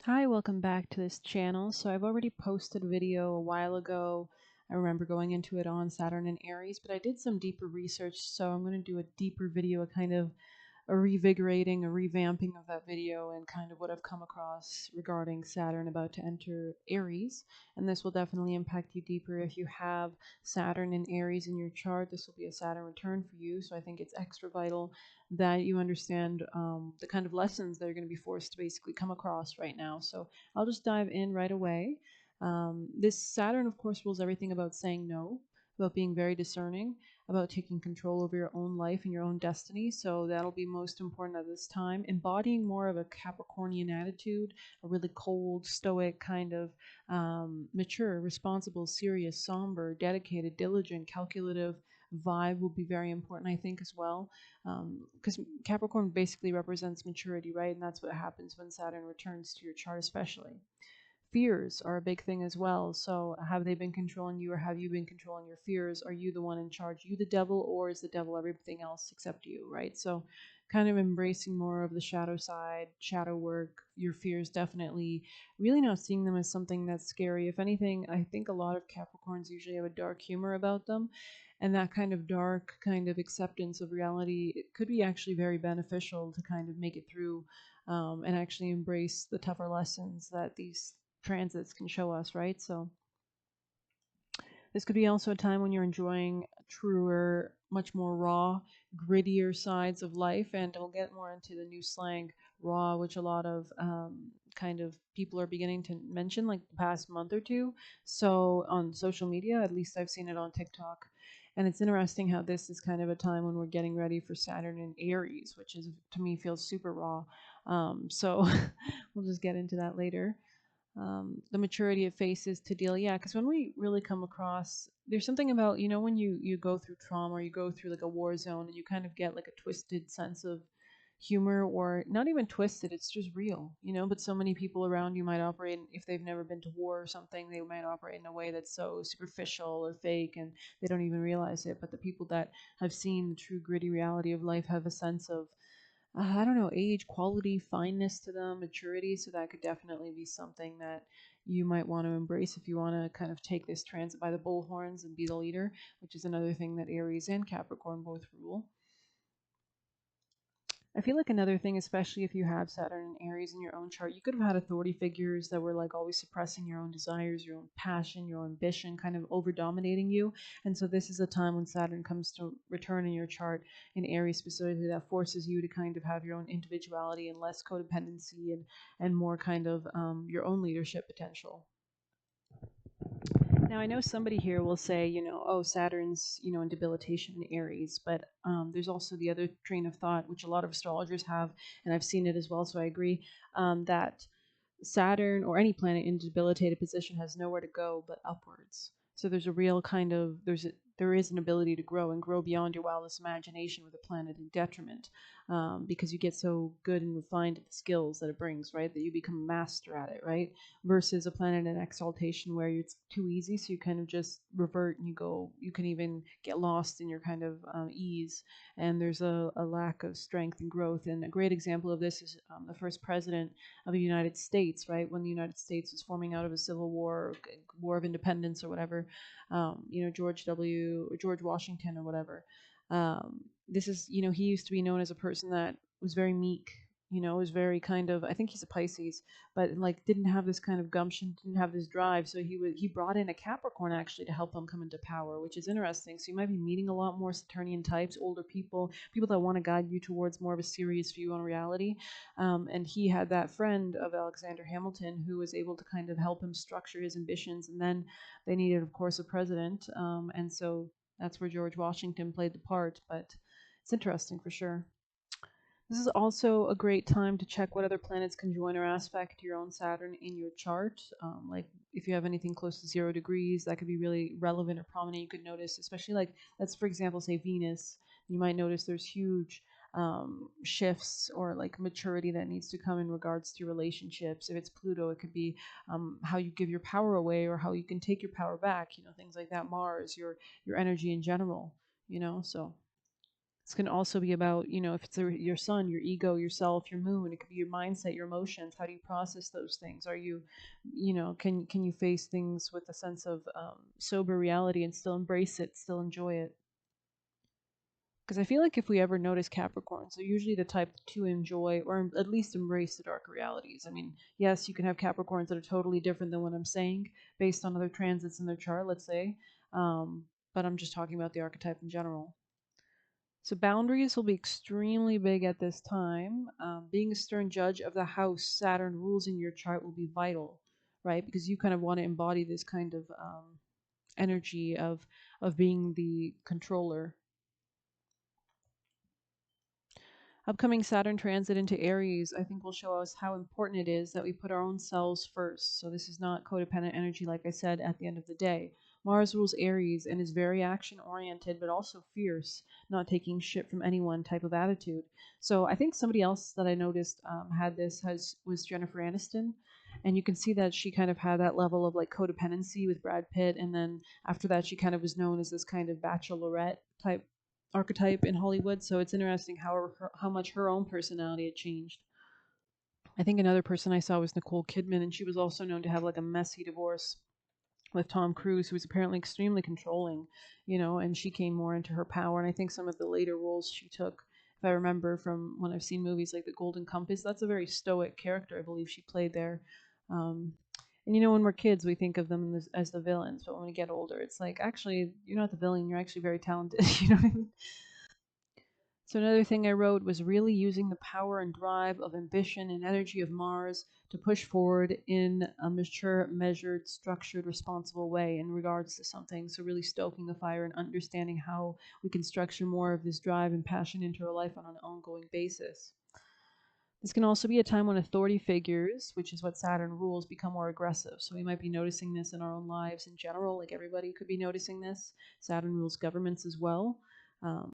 Hi, welcome back to this channel. So I've already posted a video a while ago. I remember going into it on Saturn and Aries, but I did some deeper research, so I'm going to do a deeper video, a kind of a revigorating, a revamping of that video and kind of what I've come across regarding Saturn about to enter Aries. And this will definitely impact you deeper if you have Saturn and Aries in your chart. This will be a Saturn return for you, so I think it's extra vital that you understand the kind of lessons that you're going to be forced to basically come across right now. So I'll just dive in right away. This Saturn, of course, rules everything about saying no, about being very discerning, about taking control over your own life and your own destiny. So that'll be most important at this time. Embodying more of a Capricornian attitude, a really cold, stoic kind of mature, responsible, serious, somber, dedicated, diligent, calculative vibe will be very important, I think, as well. Because Capricorn basically represents maturity, right? And that's what happens when Saturn returns to your chart, especially. Fears are a big thing as well. So, have they been controlling you, or have you been controlling your fears? Are you the one in charge? You the devil, or is the devil everything else except you, right? So, kind of embracing more of the shadow side, shadow work, your fears definitely, really not seeing them as something that's scary. If anything, I think a lot of Capricorns usually have a dark humor about them. And that kind of dark kind of acceptance of reality, it could be actually very beneficial to kind of make it through and actually embrace the tougher lessons that these transits can show us, right? So this could be also a time when you're enjoying truer, much more raw, grittier sides of life, and we'll get more into the new slang raw, which a lot of kind of people are beginning to mention like the past month or two. So on social media, at least I've seen it on TikTok. And it's interesting how this is kind of a time when we're getting ready for Saturn and Aries, which is to me feels super raw. So we'll just get into that later. The maturity it faces to deal. Yeah, because when we really come across, there's something about when you go through trauma or you go through like a war zone and you kind of get like a twisted sense of humor, or not even twisted, it's just real, but so many people around you might operate, if they've never been to war or something, they might operate in a way that's so superficial or fake and they don't even realize it. But the people that have seen the true gritty reality of life have a sense of I don't know, age, quality, fineness to them, maturity. So that could definitely be something that you might want to embrace if you want to kind of take this transit by the bullhorns and be the leader, which is another thing that Aries and Capricorn both rule. I feel like another thing, especially if you have Saturn and Aries in your own chart, you could have had authority figures that were like always suppressing your own desires, your own passion, your own ambition, kind of over dominating you. And so this is a time when Saturn comes to return in your chart in Aries specifically that forces you to kind of have your own individuality and less codependency and more kind of your own leadership potential. Now, I know somebody here will say, oh, Saturn's, in debilitation in Aries, but there's also the other train of thought, which a lot of astrologers have, and I've seen it as well, so I agree, that Saturn or any planet in debilitated position has nowhere to go but upwards. So there's a real kind of there is an ability to grow and grow beyond your wildest imagination with a planet in detriment, because you get so good and refined at the skills that it brings, right? That you become a master at it, right? Versus a planet in exaltation where it's too easy, so you kind of just revert and you go. You can even get lost in your kind of ease, and there's a lack of strength and growth. And a great example of this is the first president of the United States, right? When the United States was forming out of a civil war, war of independence, or whatever, George Washington, or whatever. This is, he used to be known as a person that was very meek. Was very kind of. I think he's a Pisces, but like didn't have this kind of gumption, didn't have this drive. So he brought in a Capricorn actually to help him come into power, which is interesting. So you might be meeting a lot more Saturnian types, older people, people that want to guide you towards more of a serious view on reality. And he had that friend of Alexander Hamilton who was able to kind of help him structure his ambitions. And then they needed, of course, a president. And so that's where George Washington played the part. But it's interesting for sure. This is also a great time to check what other planets can join or aspect your own Saturn in your chart. Like if you have anything close to 0 degrees, that could be really relevant or prominent. You could notice, especially like let's for example say Venus. You might notice there's huge shifts or like maturity that needs to come in regards to relationships. If it's Pluto, it could be how you give your power away or how you can take your power back. Things like that. Mars, your energy in general. So This can also be about, if it's your sun, your ego, yourself, your moon. It could be your mindset, your emotions. How do you process those things? Are you, can you face things with a sense of sober reality and still embrace it, still enjoy it? Because I feel like if we ever notice Capricorns, they're usually the type to enjoy or at least embrace the darker realities. I mean, yes, you can have Capricorns that are totally different than what I'm saying based on other transits in their chart, let's say. Um, but I'm just talking about the archetype in general. So boundaries will be extremely big at this time. Being a stern judge of the house Saturn rules in your chart will be vital, right? Because you kind of want to embody this kind of energy of being the controller. Upcoming Saturn transit into Aries, I think, will show us how important it is that we put our own selves first. So, this is not codependent energy, like I said, at the end of the day. Mars rules Aries and is very action oriented, but also fierce, not taking shit from anyone type of attitude. So, I think somebody else that I noticed had this was Jennifer Aniston. And you can see that she kind of had that level of like codependency with Brad Pitt. And then after that, she kind of was known as this kind of bachelorette type archetype in Hollywood. So it's interesting how much her own personality had changed. I think another person I saw was Nicole Kidman, and she was also known to have like a messy divorce with Tom Cruise, who was apparently extremely controlling, and she came more into her power. And I think some of the later roles she took, if I remember from when I've seen movies like The Golden Compass, that's a very stoic character I believe she played there. Um, and when we're kids, we think of them as the villains, but when we get older, it's like actually you're not the villain. You're actually very talented. You know what I mean? So another thing I wrote was really using the power and drive of ambition and energy of Mars to push forward in a mature, measured, structured, responsible way in regards to something. So really stoking the fire and understanding how we can structure more of this drive and passion into our life on an ongoing basis. This can also be a time when authority figures, which is what Saturn rules, become more aggressive. So we might be noticing this in our own lives in general, like everybody could be noticing this. Saturn rules governments as well. Um,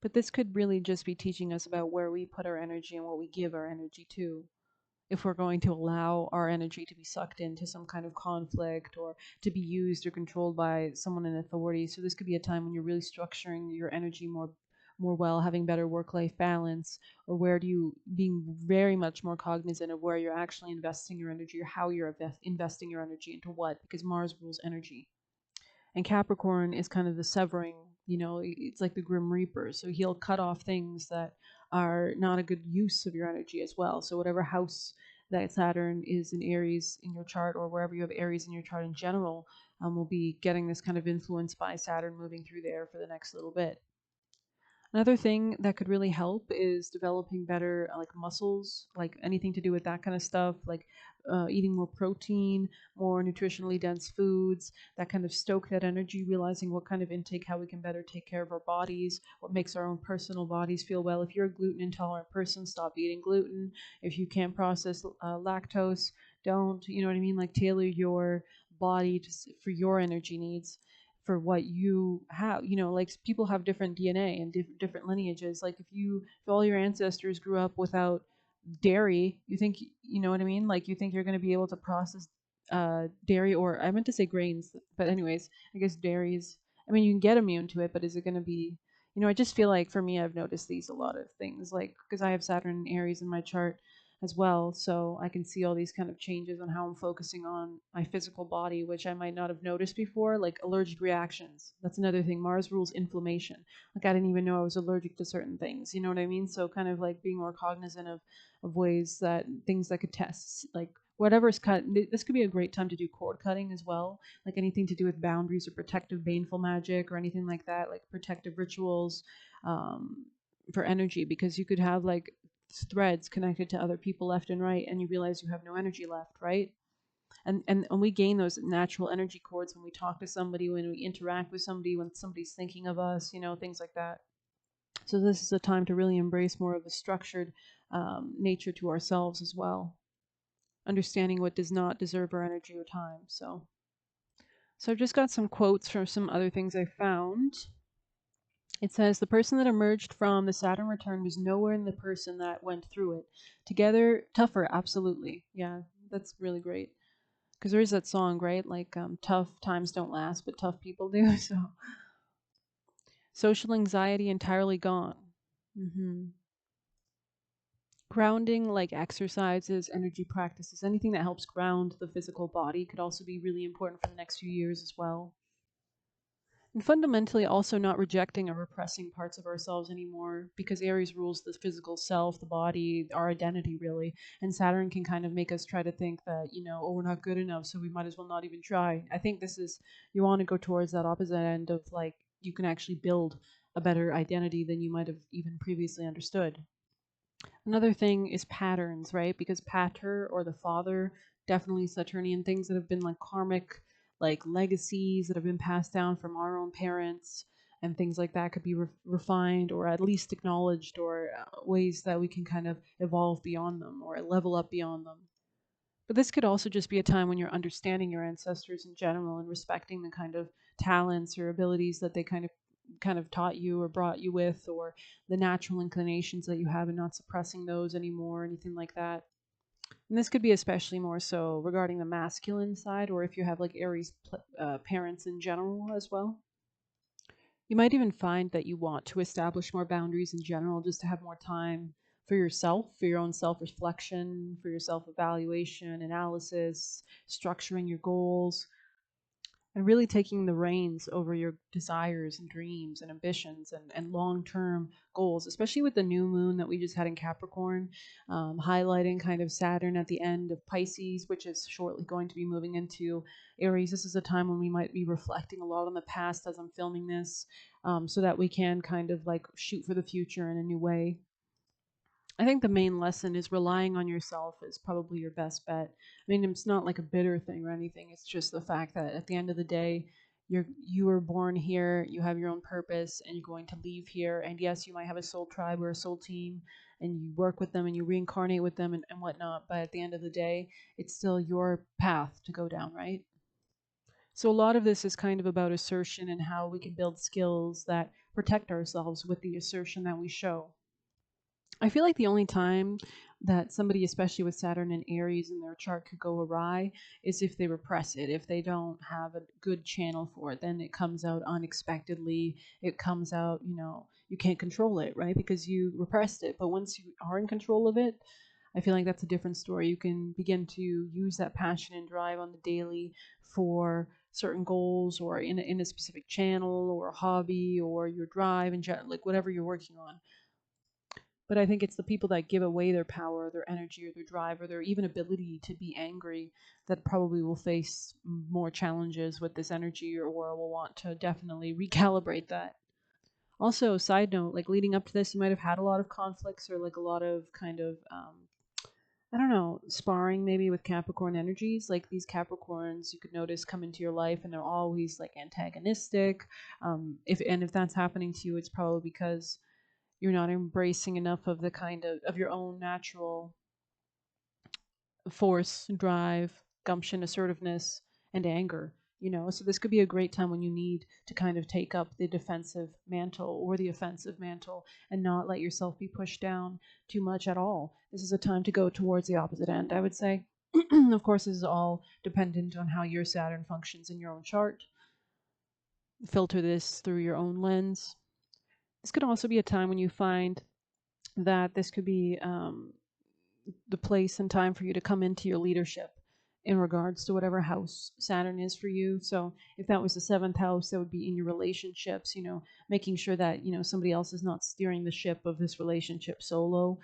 but this could really just be teaching us about where we put our energy and what we give our energy to. If we're going to allow our energy to be sucked into some kind of conflict or to be used or controlled by someone in authority. So this could be a time when you're really structuring your energy more well, having better work-life balance, or where do you being very much more cognizant of where you're actually investing your energy or how you're investing your energy into what, because Mars rules energy. And Capricorn is kind of the severing, it's like the Grim Reaper. So he'll cut off things that are not a good use of your energy as well. So whatever house that Saturn is in Aries in your chart, or wherever you have Aries in your chart in general, will be getting this kind of influence by Saturn moving through there for the next little bit. Another thing that could really help is developing better like muscles, like anything to do with that kind of stuff, like eating more protein, more nutritionally dense foods, that kind of stoke that energy, realizing what kind of intake, how we can better take care of our bodies, what makes our own personal bodies feel well. If you're a gluten intolerant person, stop eating gluten. If you can't process lactose, don't, you know what I mean? Like tailor your body for your energy needs, for what you have. Like people have different DNA and different lineages. Like if all your ancestors grew up without dairy, you think, you know what I mean? Like you think you're going to be able to process dairy, or I meant to say grains, but anyways, I guess dairies. I mean, you can get immune to it, but is it going to be, I just feel like for me, I've noticed these a lot of things, like because I have Saturn and Aries in my chart as well. So I can see all these kind of changes on how I'm focusing on my physical body, which I might not have noticed before, like allergic reactions. That's another thing. Mars rules inflammation. Like I didn't even know I was allergic to certain things. You know what I mean? So kind of like being more cognizant of ways that things that could test, like whatever's cut. This could be a great time to do cord cutting as well, like anything to do with boundaries or protective baneful magic or anything like that, like protective rituals um, for energy, because you could have like threads connected to other people left and right, and you realize you have no energy left, right? And we gain those natural energy cords when we talk to somebody, when we interact with somebody, when somebody's thinking of us, things like that. So this is a time to really embrace more of a structured nature to ourselves as well, understanding what does not deserve our energy or time. So I've just got some quotes from some other things I found. It says the person that emerged from the Saturn return was nowhere in the person that went through it. Together, tougher, absolutely. Yeah, that's really great. Because there is that song, right? Like, tough times don't last, but tough people do. So Social anxiety entirely gone. hmm Grounding, like exercises, energy practices, anything that helps ground the physical body could also be really important for the next few years as well. And fundamentally, also not rejecting or repressing parts of ourselves anymore because Aries rules the physical self, the body, our identity, really. And Saturn can kind of make us try to think that, oh, we're not good enough, so we might as well not even try. I think this is, you want to go towards that opposite end of like, you can actually build a better identity than you might have even previously understood. Another thing is patterns, right? Because pater or the father, definitely Saturnian things that have been like karmic, like legacies that have been passed down from our own parents and things like that could be refined or at least acknowledged or ways that we can kind of evolve beyond them or level up beyond them. But this could also just be a time when you're understanding your ancestors in general and respecting the kind of talents or abilities that they kind of taught you or brought you with, or the natural inclinations that you have and not suppressing those anymore, or anything like that. And this could be especially more so regarding the masculine side, or if you have like Aries parents in general as well. You might even find that you want to establish more boundaries in general just to have more time for yourself, for your own self reflection, for your self evaluation, analysis, structuring your goals, and really taking the reins over your desires and dreams and ambitions and long-term goals, especially with the new moon that we just had in Capricorn, highlighting kind of Saturn at the end of Pisces, which is shortly going to be moving into Aries. This is a time when we might be reflecting a lot on the past as I'm filming this, so that we can kind of like shoot for the future in a new way. I think the main lesson is relying on yourself is probably your best bet. I mean, it's not like a bitter thing or anything. It's just the fact that at the end of the day, you were born here, you have your own purpose, and you're going to leave here. And yes, you might have a soul tribe or a soul team, and you work with them and you reincarnate with them and whatnot. But at the end of the day, it's still your path to go down, right? So a lot of this is kind of about assertion and how we can build skills that protect ourselves with the assertion that we show. I feel like the only time that somebody, especially with Saturn and Aries in their chart, could go awry is if they repress it. If they don't have a good channel for it, then it comes out unexpectedly. It comes out, you can't control it, right? Because you repressed it. But once you are in control of it, I feel like that's a different story. You can begin to use that passion and drive on the daily for certain goals or in a specific channel or a hobby or your drive and like whatever you're working on. But I think it's the people that give away their power, their energy, or their drive, or their even ability to be angry that probably will face more challenges with this energy or will want to definitely recalibrate that. Also, side note, like leading up to this, you might have had a lot of conflicts or like a lot of kind of, I don't know, sparring maybe with Capricorn energies. Like these Capricorns, you could notice come into your life and they're always like antagonistic. If that's happening to you, it's probably because you're not embracing enough of the kind of your own natural force, drive, gumption, assertiveness, and anger. So this could be a great time when you need to kind of take up the defensive mantle or the offensive mantle and not let yourself be pushed down too much at all. This is a time to go towards the opposite end, I would say. Of course, this is all dependent on how your Saturn functions in your own chart. Filter this through your own lens. This could also be a time when you find that this could be the place and time for you to come into your leadership in regards to whatever house Saturn is for you. So if that was the seventh house, that would be in your relationships, making sure that, somebody else is not steering the ship of this relationship solo,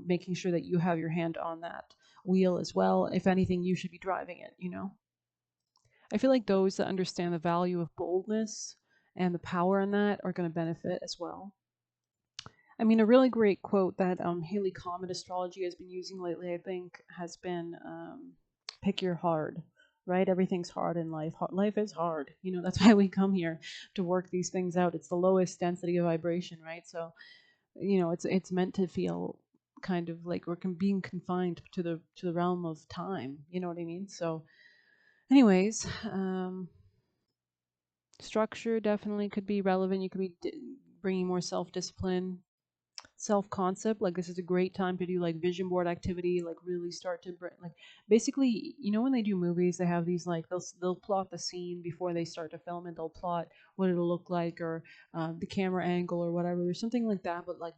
making sure that you have your hand on that wheel as well. If anything, you should be driving it. I feel like those that understand the value of boldness and the power in that are going to benefit as well. I mean, a really great quote that Haley Comet Astrology has been using lately, I think, has been pick your hard, right? Everything's hard in life. Life is hard. That's why we come here to work these things out. It's the lowest density of vibration, right? So, it's meant to feel kind of like we're being confined to the realm of time. You know what I mean? So, anyways, structure definitely could be relevant. You could be bringing more self discipline, self concept. Like this is a great time to do like vision board activity, like really start to like basically, when they do movies, they have these like they'll plot the scene before they start to film it. They'll plot what it'll look like, or the camera angle or whatever. There's something like that, but like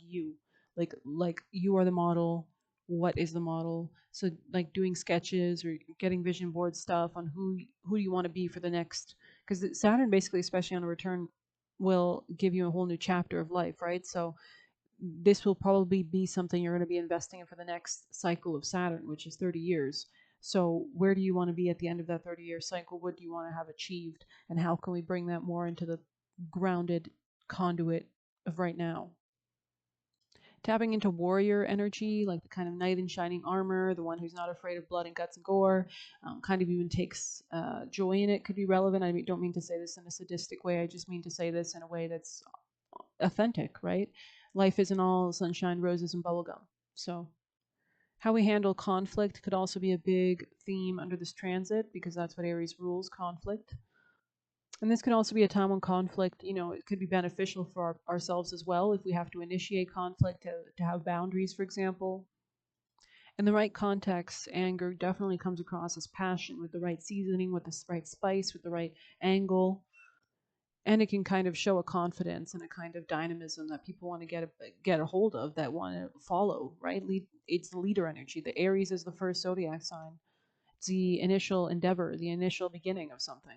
like you are the model. What is the model? So like doing sketches or getting vision board stuff on who you want to be for the next, because Saturn basically, especially on a return, will give you a whole new chapter of life, right? So this will probably be something you're going to be investing in for the next cycle of Saturn, which is 30 years. So, where do you want to be at the end of that 30-year cycle? What do you want to have achieved? And how can we bring that more into the grounded conduit of right now? Tapping into warrior energy, like the kind of knight in shining armor, the one who's not afraid of blood and guts and gore, kind of even takes joy in it, could be relevant. Don't mean to say this in a sadistic way. I just mean to say this in a way that's authentic, right? Life isn't all sunshine, roses, and bubblegum. So, how we handle conflict could also be a big theme under this transit because that's what Aries rules, conflict. And this could also be a time when conflict, it could be beneficial for ourselves as well if we have to initiate conflict to have boundaries, for example. In the right context, anger definitely comes across as passion with the right seasoning, with the right spice, with the right angle, and it can kind of show a confidence and a kind of dynamism that people want to get a hold of, that want to follow, right? It's the leader energy. The Aries is the first zodiac sign. It's the initial endeavor, the initial beginning of something.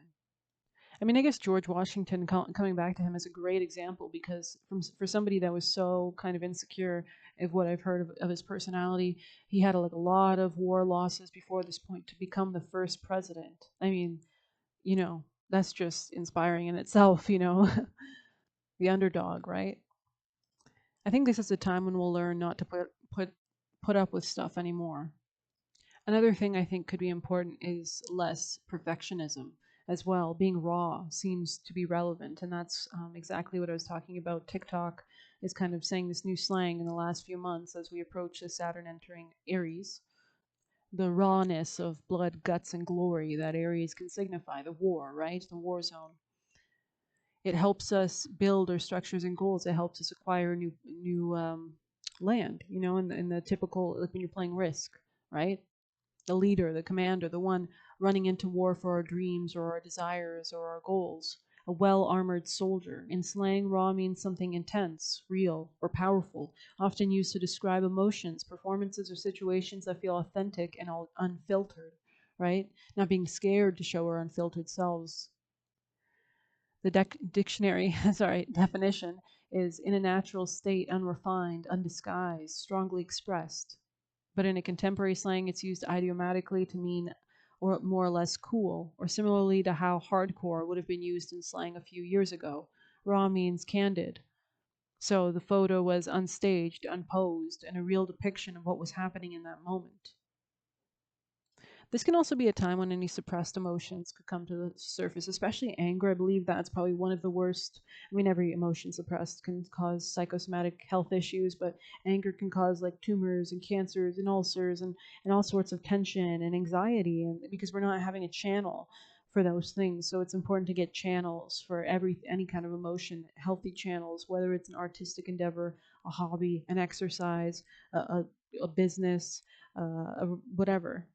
I mean, I guess George Washington, coming back to him, is a great example because for somebody that was so kind of insecure of what I've heard of his personality, he had like a lot of war losses before this point to become the first president. I mean, that's just inspiring in itself, the underdog, right? I think this is a time when we'll learn not to put up with stuff anymore. Another thing I think could be important is less perfectionism as well. Being raw seems to be relevant, and that's exactly what I was talking about. TikTok is kind of saying this new slang in the last few months as we approach the Saturn entering Aries. The rawness of blood, guts, and glory that Aries can signify, the war, right? The war zone. It helps us build our structures and goals. It helps us acquire new land, in the typical, like when you're playing Risk, right? The leader, the commander, the one running into war for our dreams or our desires or our goals. A well armored soldier. In slang, raw means something intense, real, or powerful, often used to describe emotions, performances, or situations that feel authentic and unfiltered, right? Not being scared to show our unfiltered selves. The dictionary, sorry, definition is in a natural state, unrefined, undisguised, strongly expressed. But in a contemporary slang, it's used idiomatically to mean or more or less cool, or similarly to how hardcore would have been used in slang a few years ago. Raw means candid. So the photo was unstaged, unposed, and a real depiction of what was happening in that moment. This can also be a time when any suppressed emotions could come to the surface, especially anger. I believe that's probably one of the worst. I mean, every emotion suppressed can cause psychosomatic health issues, but anger can cause like tumors and cancers and ulcers and all sorts of tension and anxiety, and because we're not having a channel for those things. So it's important to get channels for any kind of emotion, healthy channels, whether it's an artistic endeavor, a hobby, an exercise, a business, whatever.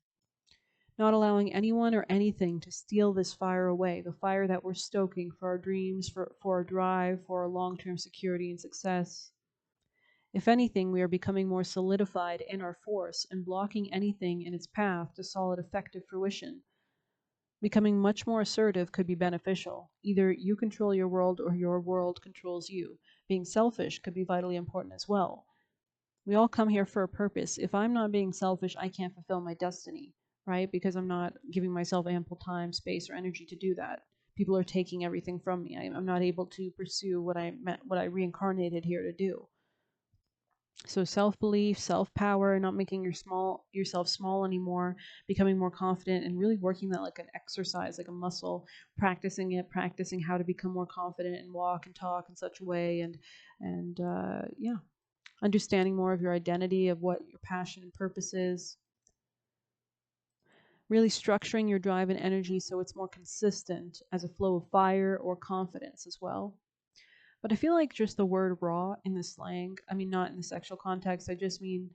Not allowing anyone or anything to steal this fire away, the fire that we're stoking for our dreams, for our drive, for our long term security and success. If anything, we are becoming more solidified in our force and blocking anything in its path to solid effective fruition. Becoming much more assertive could be beneficial. Either you control your world or your world controls you. Being selfish could be vitally important as well. We all come here for a purpose. If I'm not being selfish, I can't fulfill my destiny, right? Because I'm not giving myself ample time, space, or energy to do that. People are taking everything from me. I'm not able to pursue what I reincarnated here to do. So self-belief, self-power, not making yourself small anymore, becoming more confident, and really working that like an exercise, like a muscle, practicing how to become more confident and walk and talk in such a way, and yeah, understanding more of your identity, of what your passion and purpose is, really structuring your drive and energy so it's more consistent as a flow of fire or confidence as well. But I feel like just the word raw in the slang, I mean, not in the sexual context, I just mean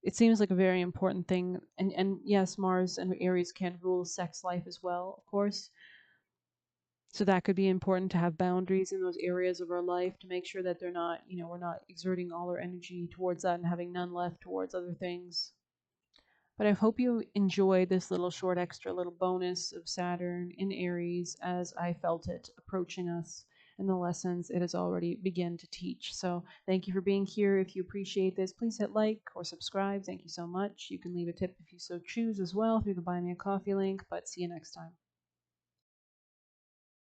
it seems like a very important thing. And yes, Mars and Aries can rule sex life as well, of course. So that could be important to have boundaries in those areas of our life to make sure that they're not, we're not exerting all our energy towards that and having none left towards other things. But I hope you enjoyed this little short extra little bonus of Saturn in Aries as I felt it approaching us and the lessons it has already begun to teach. So thank you for being here. If you appreciate this, please hit like or subscribe. Thank you so much. You can leave a tip if you so choose as well through the Buy Me a Coffee link, but see you next time.